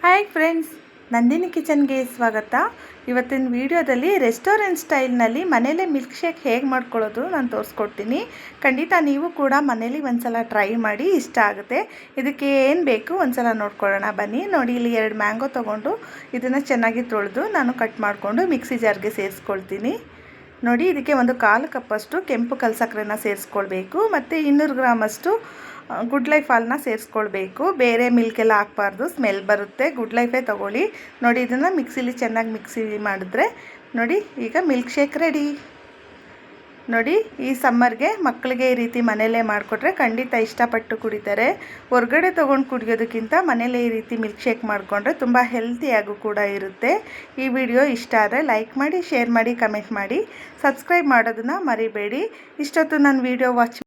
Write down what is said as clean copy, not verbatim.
Hi friends, Nandini ಕಿಚನ್ಗೆ ಸ್ವಾಗತ. ಇವತ್ತಿನ ವಿಡಿಯೋದಲ್ಲಿ ರೆಸ್ಟೋರೆಂಟ್ ಸ್ಟೈಲ್ನಲ್ಲಿ ಮನೇಲೇ ಮಿಲ್ಕ್ ಶೇಕ್ ಹೇಗೆ ಮಾಡ್ಕೊಳ್ಳೋದು ನಾನು ತೋರಿಸ್ಕೊಡ್ತೀನಿ. ಖಂಡಿತ ನೀವು ಕೂಡ ಮನೇಲಿ ಒಂದ್ಸಲ ಟ್ರೈ ಮಾಡಿ, ಇಷ್ಟ ಆಗುತ್ತೆ. ಇದಕ್ಕೆ ಏನು ಬೇಕು ಒಂದ್ಸಲ ನೋಡ್ಕೊಳ್ಳೋಣ ಬನ್ನಿ. ನೋಡಿ, ಇಲ್ಲಿ 2 ಮ್ಯಾಂಗೋ ತೊಗೊಂಡು ಇದನ್ನು ಚೆನ್ನಾಗಿ ತೊಳೆದು ನಾನು ಕಟ್ ಮಾಡಿಕೊಂಡು ಮಿಕ್ಸಿ ಜಾರ್ಗೆ ಸೇರಿಸ್ಕೊಳ್ತೀನಿ. ನೋಡಿ, ಇದಕ್ಕೆ ಒಂದು 1/4 ಕಪ್ಪಷ್ಟು ಕೆಂಪು ಕಲ್ಸಕ್ಕರೆನ ಸೇರಿಸ್ಕೊಳ್ಬೇಕು ಮತ್ತು 200 ಗ್ರಾಮಷ್ಟು ಗುಡ್ ಲೈಫ್ ಹಾಲನ್ನ ಸೇರಿಸ್ಕೊಳ್ಬೇಕು. ಬೇರೆ ಮಿಲ್ಕೆಲ್ಲ ಹಾಕ್ಬಾರ್ದು, ಸ್ಮೆಲ್ ಬರುತ್ತೆ. ಗುಡ್ ಲೈಫೇ ತೊಗೊಳ್ಳಿ. ನೋಡಿ, ಇದನ್ನು ಮಿಕ್ಸಿಲಿ ಚೆನ್ನಾಗಿ ಮಿಕ್ಸಿ ಮಾಡಿದ್ರೆ ನೋಡಿ ಈಗ ಮಿಲ್ಕ್ ಶೇಕ್ ರೆಡಿ. ನೋಡಿ, ಈ ಸಮ್ಮರ್ಗೆ ಮಕ್ಕಳಿಗೆ ಈ ರೀತಿ ಮನೆಯಲ್ಲೇ ಮಾಡಿಕೊಟ್ರೆ ಖಂಡಿತ ಇಷ್ಟಪಟ್ಟು ಕುಡಿತಾರೆ. ಹೊರಗಡೆ ತೊಗೊಂಡು ಕುಡಿಯೋದಕ್ಕಿಂತ ಮನೇಲೇ ಈ ರೀತಿ ಮಿಲ್ಕ್ ಶೇಕ್ ಮಾಡಿಕೊಂಡ್ರೆ ತುಂಬ ಹೆಲ್ತಿಯಾಗೂ ಕೂಡ ಇರುತ್ತೆ. ಈ ವಿಡಿಯೋ ಇಷ್ಟ ಆದರೆ ಲೈಕ್ ಮಾಡಿ, ಶೇರ್ ಮಾಡಿ, ಕಮೆಂಟ್ ಮಾಡಿ, ಸಬ್ಸ್ಕ್ರೈಬ್ ಮಾಡೋದನ್ನು ಮರಿಬೇಡಿ. ಇಷ್ಟೊತ್ತು ನನ್ನ ವಿಡಿಯೋ ವಾಚ್